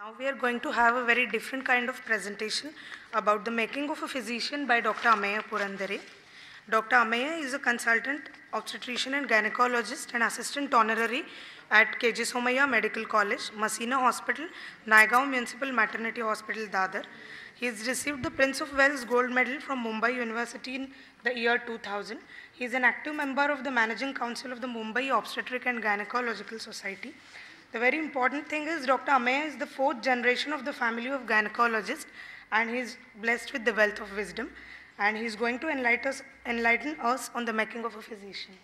Now we are going to have a very different kind of presentation about the making of a physician by Dr. Ameya Purandare. Dr. Ameya is a consultant obstetrician and gynecologist and assistant honorary at KG Somaiya Medical College, Masina Hospital, Naigaon Municipal Maternity Hospital, Dadar. He has received the Prince of Wales Gold Medal from Mumbai University in the year 2000. He is an active member of the Managing Council of the Mumbai Obstetric and Gynecological Society. The very important thing is Dr. Ameya is the fourth generation of the family of gynecologists, and he is blessed with the wealth of wisdom, and he is going to enlighten us on the making of a physician.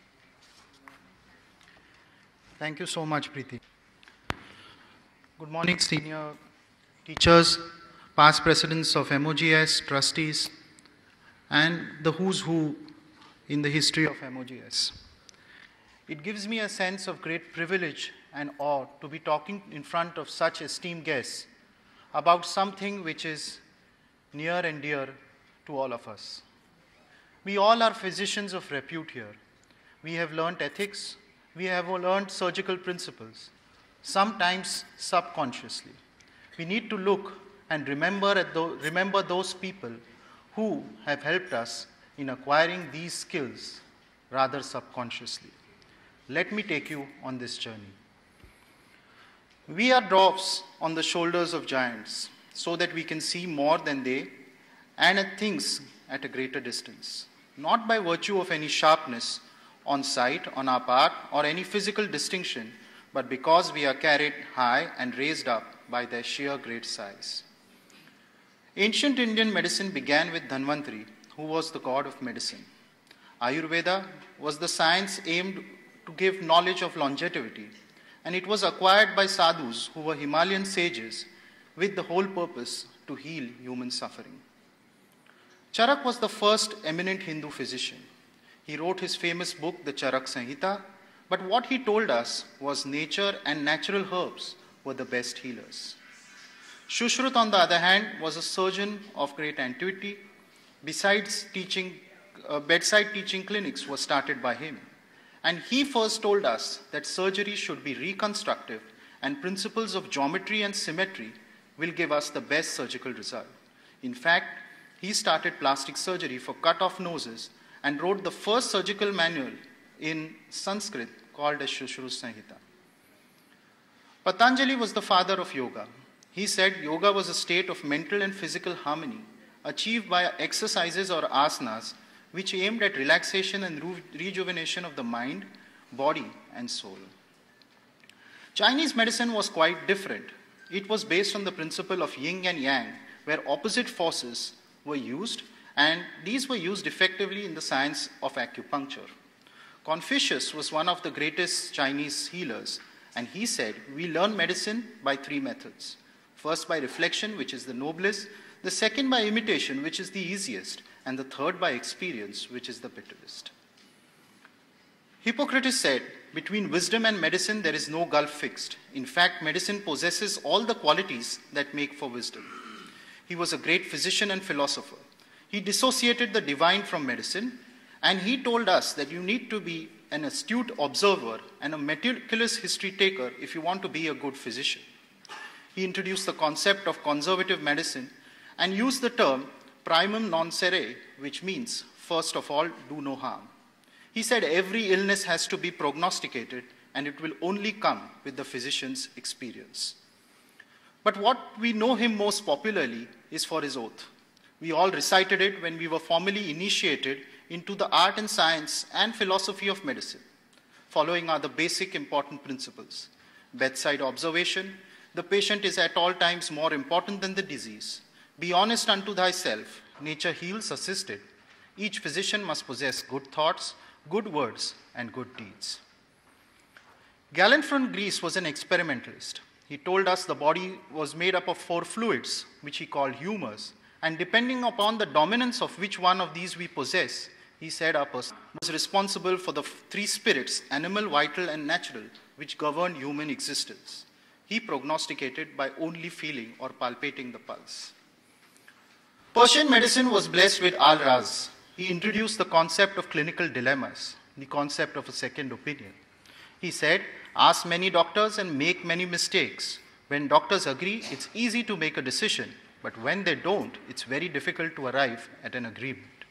Thank you so much, Preeti. Good morning, senior teachers, past presidents of MOGS, trustees, and the who's who in the history of MOGS. It gives me a sense of great privilege and awe to be talking in front of such esteemed guests about something which is near and dear to all of us. We all are physicians of repute here. We have learned ethics, we have learned surgical principles, sometimes subconsciously. We need to look and remember those people who have helped us in acquiring these skills rather subconsciously. Let me take you on this journey. We are dwarfs on the shoulders of giants so that we can see more than they and at things at a greater distance, not by virtue of any sharpness on sight on our part or any physical distinction, but because we are carried high and raised up by their sheer great size. Ancient Indian medicine began with Dhanvantari, who was the god of medicine. Ayurveda was the science aimed to give knowledge of longevity, and it was acquired by sadhus who were Himalayan sages with the whole purpose to heal human suffering. Charak was the first eminent Hindu physician. He wrote his famous book, the Charak Samhita, but what he told us was nature and natural herbs were the best healers. Shushrut, on the other hand, was a surgeon of great antiquity. Besides teaching, bedside teaching clinics were started by him. And he first told us that surgery should be reconstructive and principles of geometry and symmetry will give us the best surgical result. In fact, he started plastic surgery for cut-off noses and wrote the first surgical manual in Sanskrit called as Shushrut Samhita. Patanjali was the father of yoga. He said yoga was a state of mental and physical harmony achieved by exercises or asanas which aimed at relaxation and rejuvenation of the mind, body, and soul. Chinese medicine was quite different. It was based on the principle of yin and yang, where opposite forces were used, and these were used effectively in the science of acupuncture. Confucius was one of the greatest Chinese healers, and he said, we learn medicine by three methods. First, by reflection, which is the noblest. The second, by imitation, which is the easiest. And the third, by experience, which is the bitterest. Hippocrates said, between wisdom and medicine, there is no gulf fixed. In fact, medicine possesses all the qualities that make for wisdom. He was a great physician and philosopher. He dissociated the divine from medicine, and he told us that you need to be an astute observer and a meticulous history taker if you want to be a good physician. He introduced the concept of conservative medicine and used the term primum non cere, which means, first of all, do no harm. He said every illness has to be prognosticated, and it will only come with the physician's experience. But what we know him most popularly is for his oath. We all recited it when we were formally initiated into the art and science and philosophy of medicine. Following are the basic important principles. Bedside observation, the patient is at all times more important than the disease. Be honest unto thyself, nature heals assisted. Each physician must possess good thoughts, good words, and good deeds. Galen from Greece was an experimentalist. He told us the body was made up of 4 fluids, which he called humors, and depending upon the dominance of which one of these we possess, he said our person was responsible for the 3 spirits, animal, vital, and natural, which govern human existence. He prognosticated by only feeling or palpating the pulse. Persian medicine was blessed with Al-Raz. He introduced the concept of clinical dilemmas, the concept of a second opinion. He said, ask many doctors and make many mistakes. When doctors agree, it's easy to make a decision, but when they don't, it's very difficult to arrive at an agreement.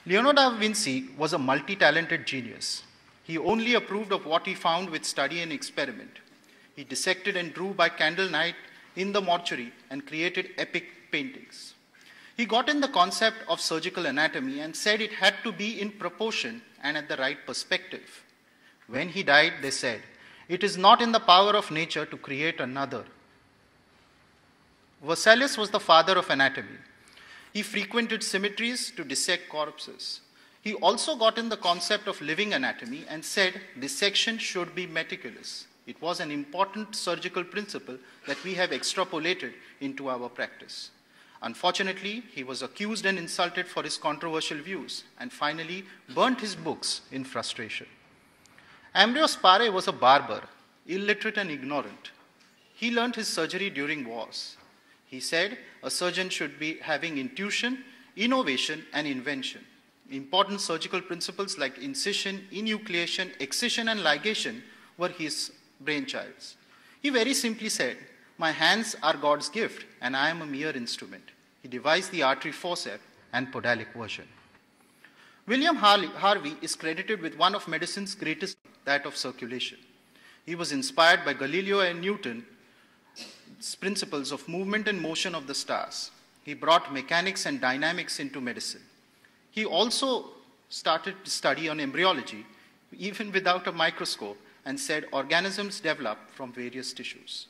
Leonardo da Vinci was a multi-talented genius. He only approved of what he found with study and experiment. He dissected and drew by candlelight in the mortuary and created epic paintings. He got in the concept of surgical anatomy and said it had to be in proportion and at the right perspective. When he died, they said, "It is not in the power of nature to create another." Vesalius was the father of anatomy. He frequented cemeteries to dissect corpses. He also got in the concept of living anatomy and said dissection should be meticulous. It was an important surgical principle that we have extrapolated into our practice. Unfortunately, he was accused and insulted for his controversial views and finally burnt his books in frustration. Ambrose Pare was a barber, illiterate and ignorant. He learned his surgery during wars. He said a surgeon should be having intuition, innovation, and invention. Important surgical principles like incision, enucleation, excision, and ligation were his brainchilds. He very simply said, "My hands are God's gift, and I am a mere instrument." He devised the artery forceps and podalic version. William Harvey is credited with one of medicine's greatest, that of circulation. He was inspired by Galileo and Newton's principles of movement and motion of the stars. He brought mechanics and dynamics into medicine. He also started to study on embryology, even without a microscope, and said organisms develop from various tissues.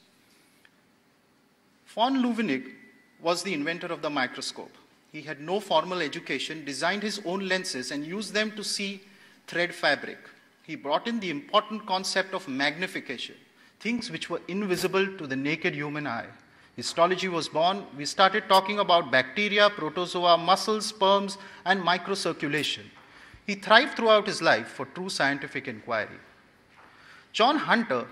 Von Leeuwenhoek was the inventor of the microscope. He had no formal education, designed his own lenses, and used them to see thread fabric. He brought in the important concept of magnification, things which were invisible to the naked human eye. Histology was born. We started talking about bacteria, protozoa, muscles, sperms, and microcirculation. He thrived throughout his life for true scientific inquiry. John Hunter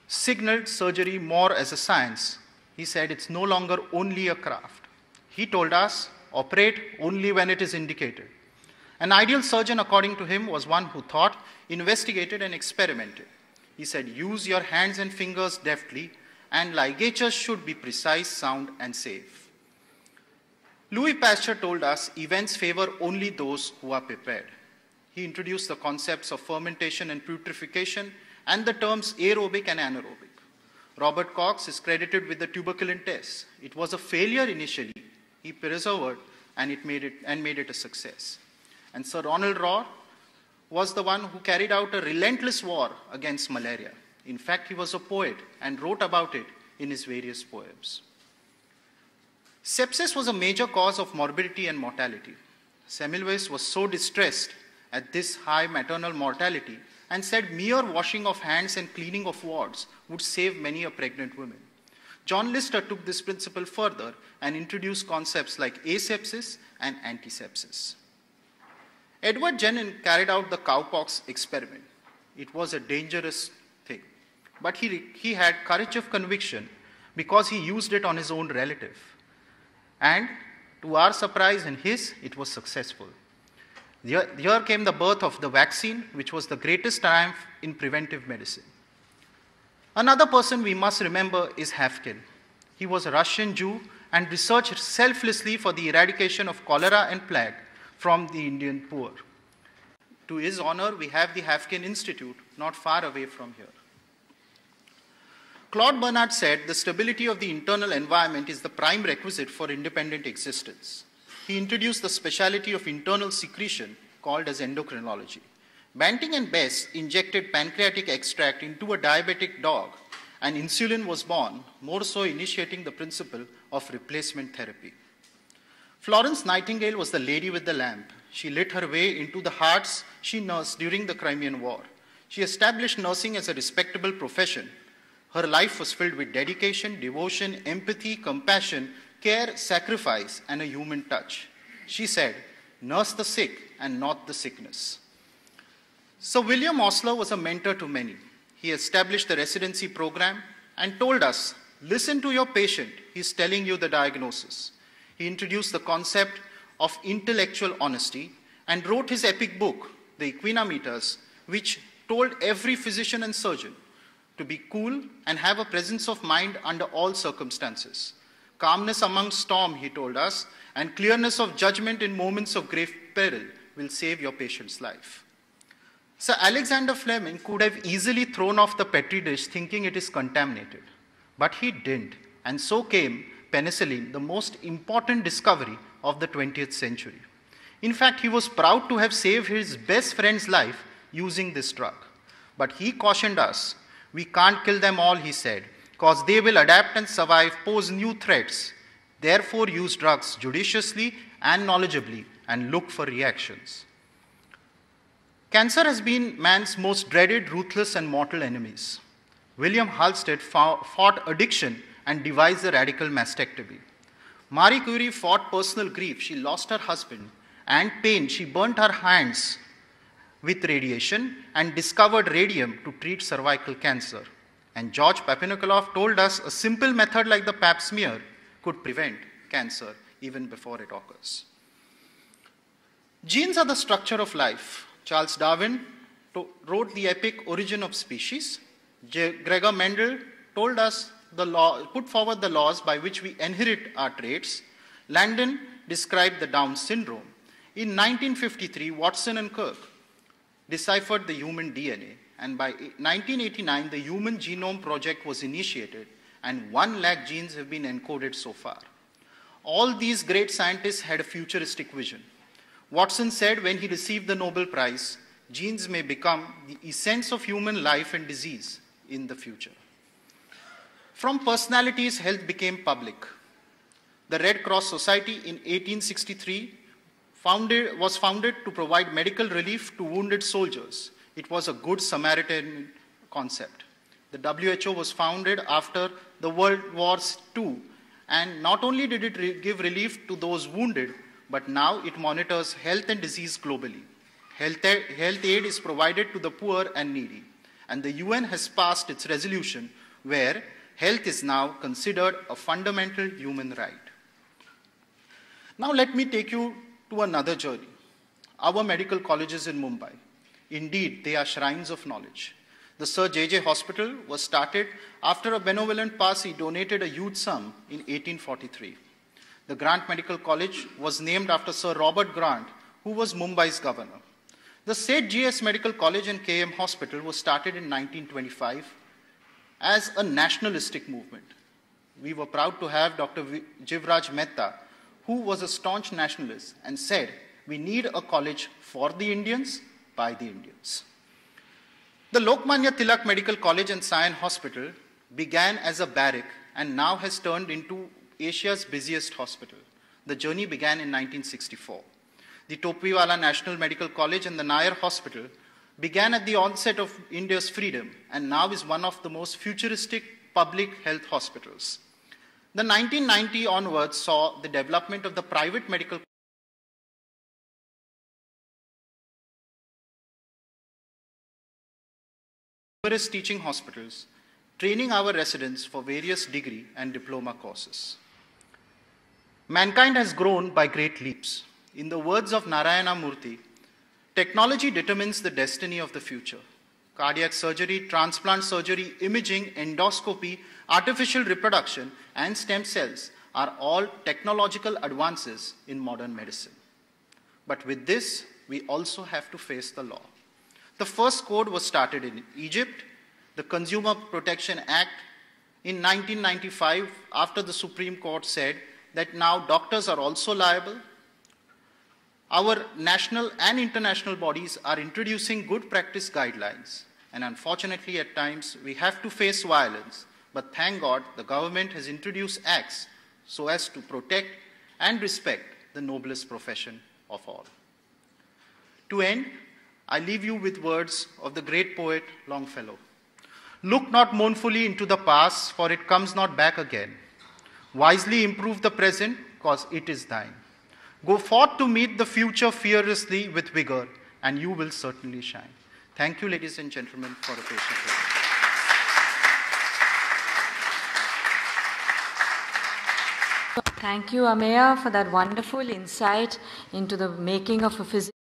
signaled surgery more as a science. He said it's no longer only a craft. He told us, operate only when it is indicated. An ideal surgeon, according to him, was one who thought, investigated, and experimented. He said, use your hands and fingers deftly, and ligatures should be precise, sound, and safe. Louis Pasteur told us, events favor only those who are prepared. He introduced the concepts of fermentation and putrefaction, and the terms aerobic and anaerobic. Robert Cox is credited with the tuberculin test. It was a failure initially. He persevered and made it a success. And Sir Ronald Rohr was the one who carried out a relentless war against malaria. In fact, he was a poet and wrote about it in his various poems. Sepsis was a major cause of morbidity and mortality. Semmelweis was so distressed at this high maternal mortality and said mere washing of hands and cleaning of wards would save many a pregnant woman. John Lister took this principle further and introduced concepts like asepsis and antisepsis. Edward Jenner carried out the cowpox experiment. It was a dangerous thing, but he had courage of conviction because he used it on his own relative. And to our surprise and his, it was successful. Here came the birth of the vaccine, which was the greatest triumph in preventive medicine. Another person we must remember is Haffkine. He was a Russian Jew and researched selflessly for the eradication of cholera and plague from the Indian poor. To his honor, we have the Haffkine Institute not far away from here. Claude Bernard said the stability of the internal environment is the prime requisite for independent existence. He introduced the specialty of internal secretion called as endocrinology. Banting and Bess injected pancreatic extract into a diabetic dog, and insulin was born, more so initiating the principle of replacement therapy. Florence Nightingale was the lady with the lamp. She lit her way into the hearts she nursed during the Crimean War. She established nursing as a respectable profession. Her life was filled with dedication, devotion, empathy, compassion, care, sacrifice, and a human touch. She said, nurse the sick and not the sickness. Sir William Osler was a mentor to many. He established the residency program and told us, listen to your patient, he's telling you the diagnosis. He introduced the concept of intellectual honesty and wrote his epic book, The Equinometers, which told every physician and surgeon to be cool and have a presence of mind under all circumstances. Calmness among storm, he told us, and clearness of judgment in moments of grave peril will save your patient's life. Sir Alexander Fleming could have easily thrown off the petri dish thinking it is contaminated, but he didn't, and so came penicillin, the most important discovery of the 20th century. In fact, he was proud to have saved his best friend's life using this drug. But he cautioned us, we can't kill them all, he said, because they will adapt and survive, pose new threats. Therefore, use drugs judiciously and knowledgeably and look for reactions. Cancer has been man's most dreaded, ruthless, and mortal enemies. William Halsted fought addiction and devised the radical mastectomy. Marie Curie fought personal grief. She lost her husband, and pain. She burnt her hands with radiation and discovered radium to treat cervical cancer. And George Papanicolaou told us a simple method like the Pap smear could prevent cancer even before it occurs. Genes are the structure of life. Charles Darwin wrote the epic Origin of Species. Gregor Mendel told us put forward the laws by which we inherit our traits. Landon described the Down syndrome. In 1953, Watson and Crick deciphered the human DNA, and by 1989, the Human Genome Project was initiated, and 1 lakh genes have been encoded so far. All these great scientists had a futuristic vision. Watson said when he received the Nobel Prize, genes may become the essence of human life and disease in the future. From personalities, health became public. The Red Cross Society in 1863 was founded to provide medical relief to wounded soldiers. It was a good Samaritan concept. The WHO was founded after the World Wars II, and not only did it give relief to those wounded, but now it monitors health and disease globally. Health aid is provided to the poor and needy, and the UN has passed its resolution where health is now considered a fundamental human right. Now let me take you to another journey. Our medical colleges in Mumbai. Indeed, they are shrines of knowledge. The Sir J.J. Hospital was started after a benevolent Parsi donated a huge sum in 1843. The Grant Medical College was named after Sir Robert Grant, who was Mumbai's governor. The Seth GS Medical College and KM Hospital was started in 1925 as a nationalistic movement. We were proud to have Dr. Jivraj Mehta, who was a staunch nationalist and said, we need a college for the Indians, by the Indians. The Lokmanya Tilak Medical College and Sion Hospital began as a barrack and now has turned into Asia's busiest hospital. The journey began in 1964. The Topiwala National Medical College and the Nair Hospital began at the onset of India's freedom and now is one of the most futuristic public health hospitals. The 1990 onwards saw the development of the private medical numerous teaching hospitals, training our residents for various degree and diploma courses. Mankind has grown by great leaps. In the words of Narayana Murthy, technology determines the destiny of the future. Cardiac surgery, transplant surgery, imaging, endoscopy, artificial reproduction, and stem cells are all technological advances in modern medicine. But with this, we also have to face the law. The first code was started in Egypt, the Consumer Protection Act in 1995, after the Supreme Court said that now doctors are also liable. Our national and international bodies are introducing good practice guidelines, and unfortunately at times we have to face violence, but thank God the government has introduced acts so as to protect and respect the noblest profession of all. To end, I leave you with words of the great poet Longfellow. Look not mournfully into the past, for it comes not back again. Wisely improve the present, cause it is thine. Go forth to meet the future fearlessly with vigor, and you will certainly shine. Thank you, ladies and gentlemen, for a patient hearing. Thank you, Ameya, for that wonderful insight into the making of a physician.